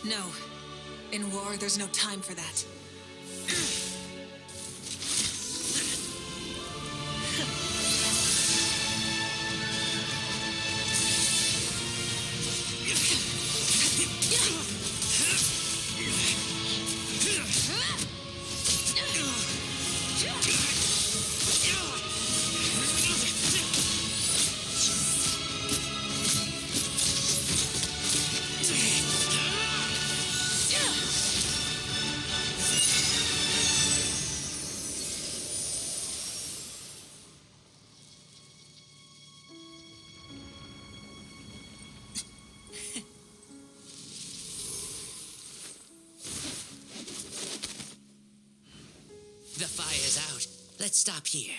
No. In war, there's no time for that. The fire's out. Let's stop here.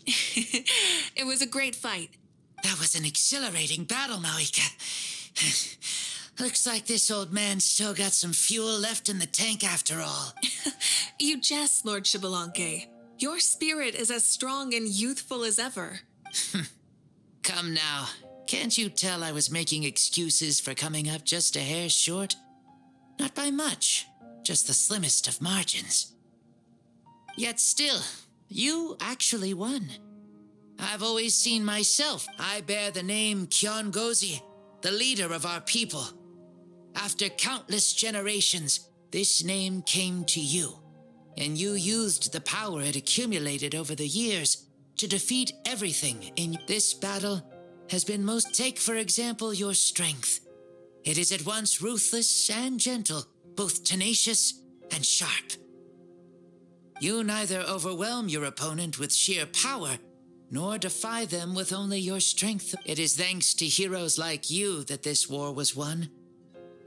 It was a great fight. That was an exhilarating battle, Mavuika. Looks like this old man's still got some fuel left in the tank after all. You jest, Lord Xbalanque. Your spirit is as strong and youthful as ever. Come now. Can't you tell I was making excuses for coming up just a hair short? Not by much, just the slimmest of margins. Yet still, you actually won. I've always seen myself. I bear the name Kiongozi, the leader of our people. After countless generations, this name came to you, and you used the power it accumulated over the years to defeat everything in this battle. Has been most. Take, for example, your strength. It is at once ruthless and gentle, both tenacious and sharp. You neither overwhelm your opponent with sheer power, nor defy them with only your strength. It is thanks to heroes like you that this war was won.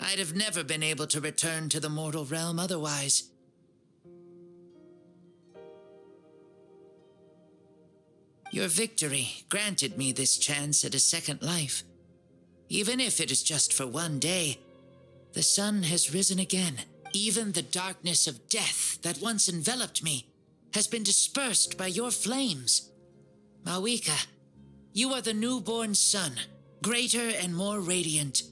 I'd have never been able to return to the mortal realm otherwise. Your victory granted me this chance at a second life. Even if it is just for one day, the sun has risen again. Even the darkness of death that once enveloped me has been dispersed by your flames. Mavuika, you are the newborn sun, greater and more radiant.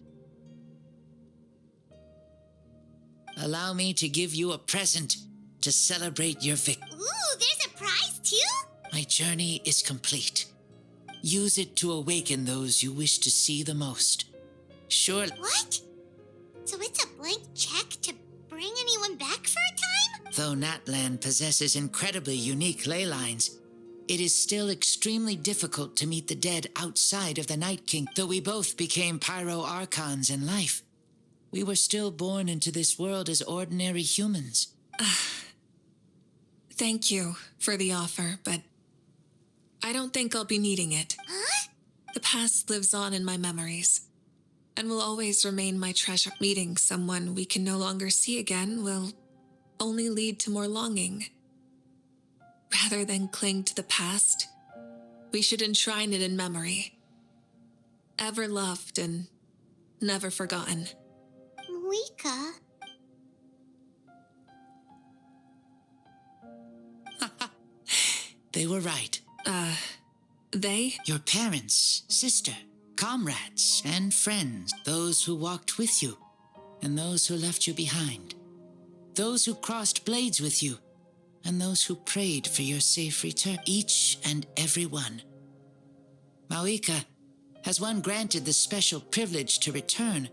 Allow me to give you a present to celebrate your victory. Ooh, there's a prize too? My journey is complete. Use it to awaken those you wish to see the most. Surely. What? So it's a blank check to bring anyone back for a time? Though Natlan possesses incredibly unique ley lines, it is still extremely difficult to meet the dead outside of the Night King. Though we both became pyro archons in life, we were still born into this world as ordinary humans. Thank you for the offer, but I don't think I'll be needing it. Huh? The past lives on in my memories, and will always remain my treasure. Meeting someone we can no longer see again will only lead to more longing. Rather than cling to the past, we should enshrine it in memory. Ever loved and never forgotten. Mavuika? They were right. They? Your parents, sister, comrades, and friends. Those who walked with you, and those who left you behind. Those who crossed blades with you, and those who prayed for your safe return. Each and every one. Mavuika, has one granted the special privilege to return,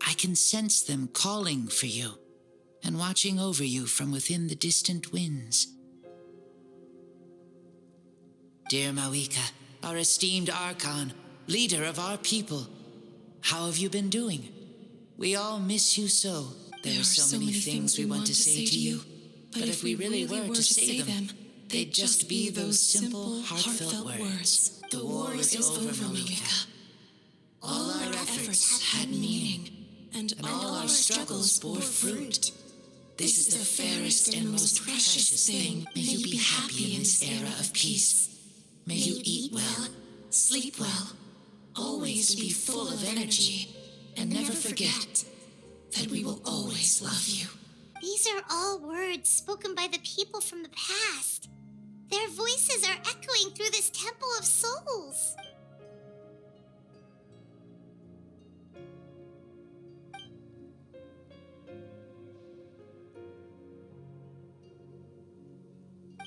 I can sense them calling for you, and watching over you from within the distant winds. Dear Mavuika, our esteemed Archon, leader of our people, how have you been doing? We all miss you so. There are so many things we want to say to you, but if we really were to say them, they'd just be those simple, heartfelt words. The war is over, Mavuika. All our efforts had meaning, and all our struggles bore fruit. This is the fairest and most precious thing. May you be happy in this era of peace. May you eat well, sleep well, always be full of energy, and never forget that we will always love you. These are all words spoken by the people from the past. Their voices voices are echoing through this Temple of Souls.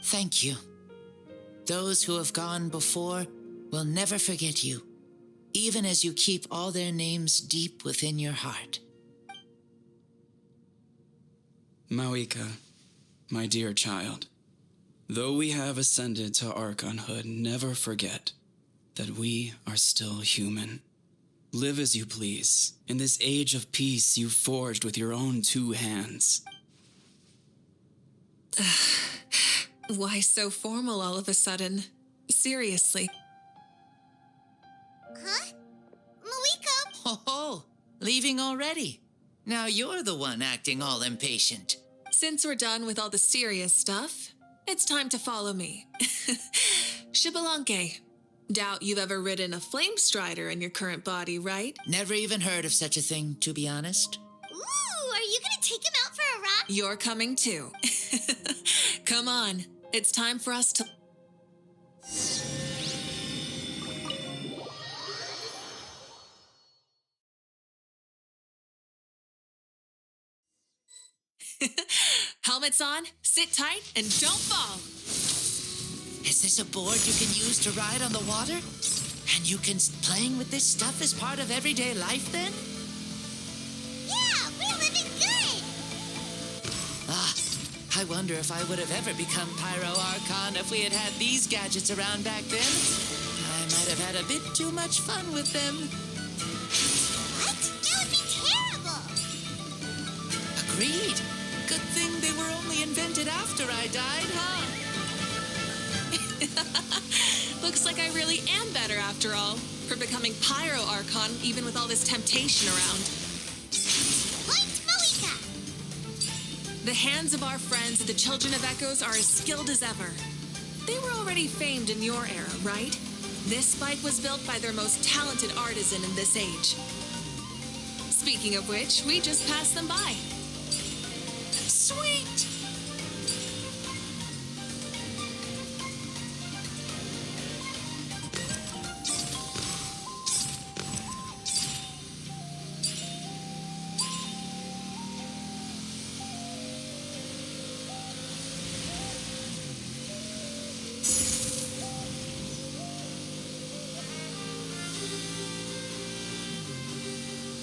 Thank you. Those who have gone before will never forget you, even as you keep all their names deep within your heart. Mavuika, my dear child, though we have ascended to archonhood, never forget that we are still human. Live as you please, in this age of peace you forged with your own 2 hands. Why so formal all of a sudden? Seriously. Huh? Mavuika? Oh, leaving already? Now you're the one acting all impatient. Since we're done with all the serious stuff, it's time to follow me. Xbalanque. Doubt you've ever ridden a flame strider in your current body, right? Never even heard of such a thing, to be honest. Ooh, are you gonna take him out for a ride? You're coming too. Come on, it's time for us to... Helmets on, sit tight, and don't fall. Is this a board you can use to ride on the water? And playing with this stuff is part of everyday life then? Yeah, we're living good! I wonder if I would have ever become Pyro Archon if we had had these gadgets around back then. I might have had a bit too much fun with them. What? That would be terrible! Agreed. Good thing they were only invented after I died, huh? Looks like I really am better after all, for becoming Pyro Archon even with all this temptation around. Point Mavuika! The hands of our friends, the Children of Echoes, are as skilled as ever. They were already famed in your era, right? This bike was built by their most talented artisan in this age. Speaking of which, we just passed them by. Sweet!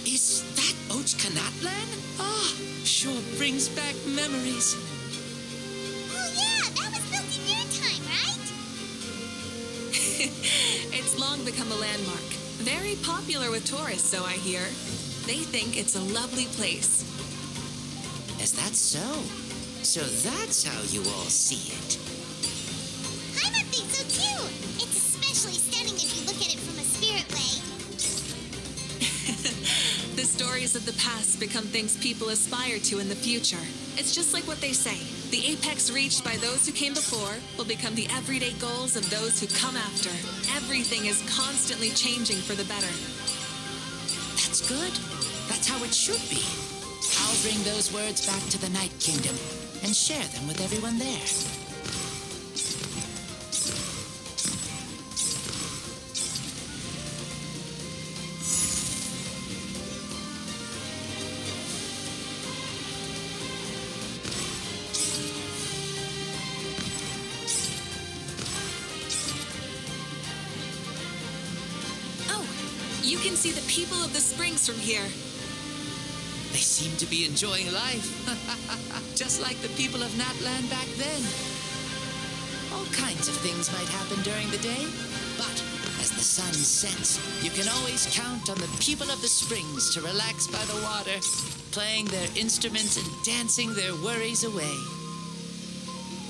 Is that Ochkanatlan? Sure brings back memories. Oh yeah, that was built in your time, right? It's long become a landmark. Very popular with tourists, so I hear. They think it's a lovely place. Is that so? So that's how you all see it. I think so too! It's especially stunning if you look at it from a spirit way. The stories of the past become things people aspire to in the future. It's just like what they say. The apex reached by those who came before will become the everyday goals of those who come after. Everything is constantly changing for the better. That's good. That's how it should be. I'll bring those words back to the Night Kingdom and share them with everyone there. You can see the people of the springs from here. They seem to be enjoying life, just like the people of Natlan back then. All kinds of things might happen during the day, but as the sun sets, you can always count on the people of the springs to relax by the water, playing their instruments and dancing their worries away.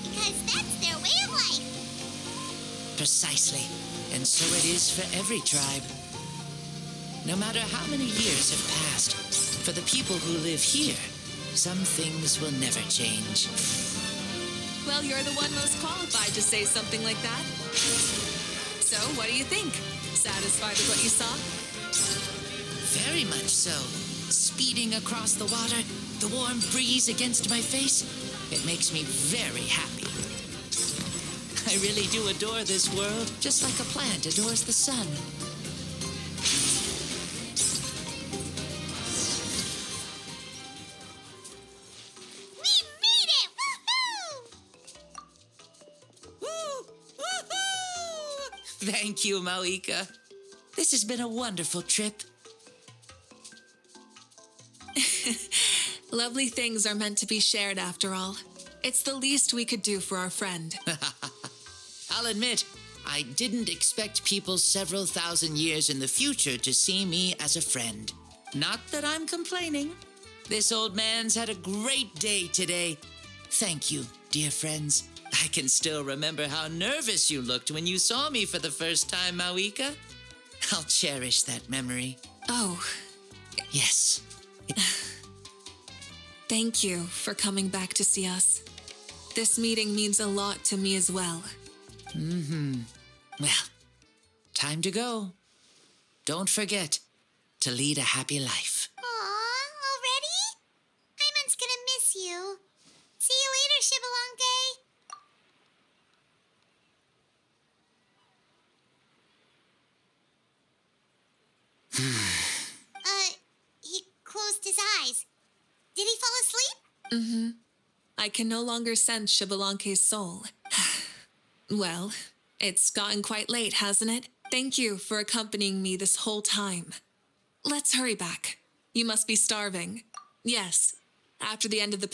Because that's their way of life. Precisely, and so it is for every tribe. No matter how many years have passed, for the people who live here, some things will never change. Well, you're the one most qualified to say something like that. So, what do you think? Satisfied with what you saw? Very much so. Speeding across the water, the warm breeze against my face, it makes me very happy. I I really do adore this world, just like a plant adores the sun. We made it! Woohoo! Woo! Woohoo! Thank you, Mavuika. This has been a wonderful trip. Lovely things are meant to be shared after all. It's the least we could do for our friend. I'll admit, I didn't expect people several thousand years in the future to see me as a friend. Not that I'm complaining. This old man's had a great day today. Thank you, dear friends. I can still remember how nervous you looked when you saw me for the first time, Mavuika. I'll cherish that memory. Oh, Yes. thank you for coming back to see us. This meeting means a lot to me as well. Well, time to go. Don't forget to lead a happy life. Aw, already? Hyman's gonna miss you. See you later, Xbalanque. He closed his eyes. Did he fall asleep? I can no longer sense Xbalanque's soul. Well, it's gotten quite late, hasn't it? Thank you for accompanying me this whole time. Let's hurry back. You must be starving. Yes, after the end of the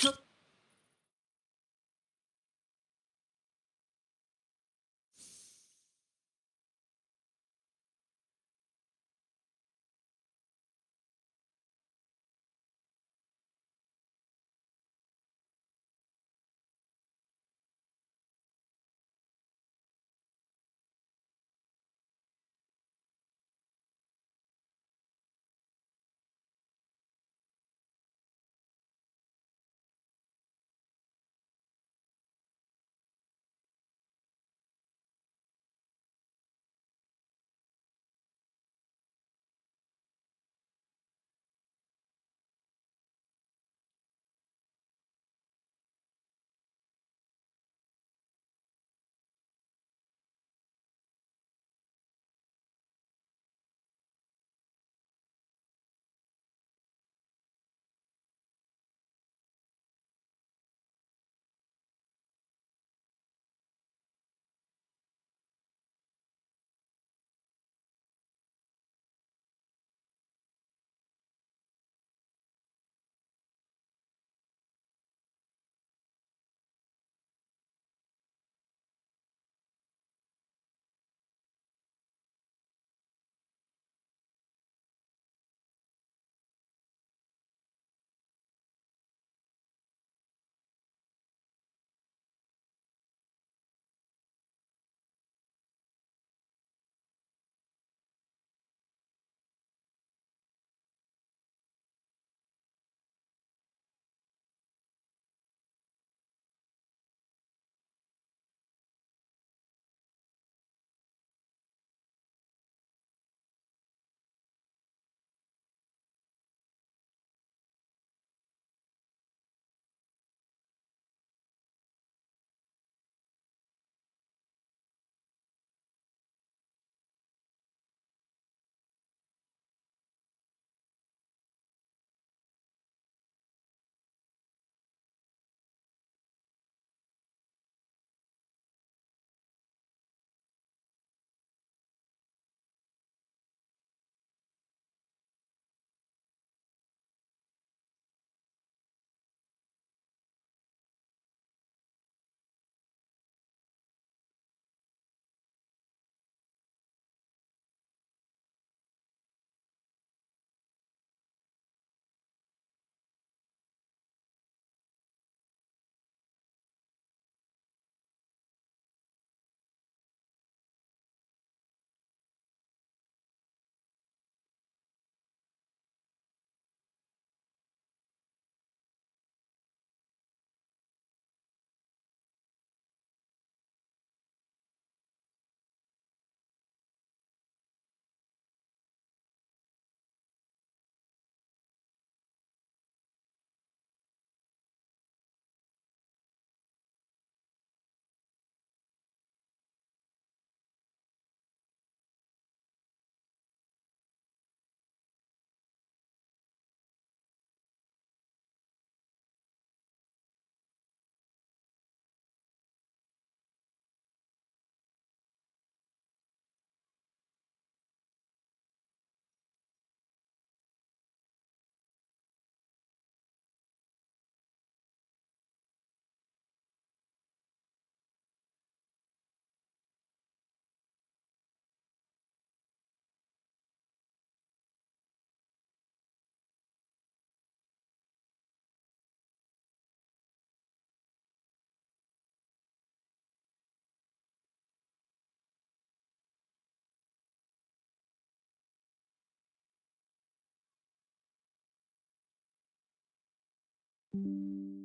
Huh?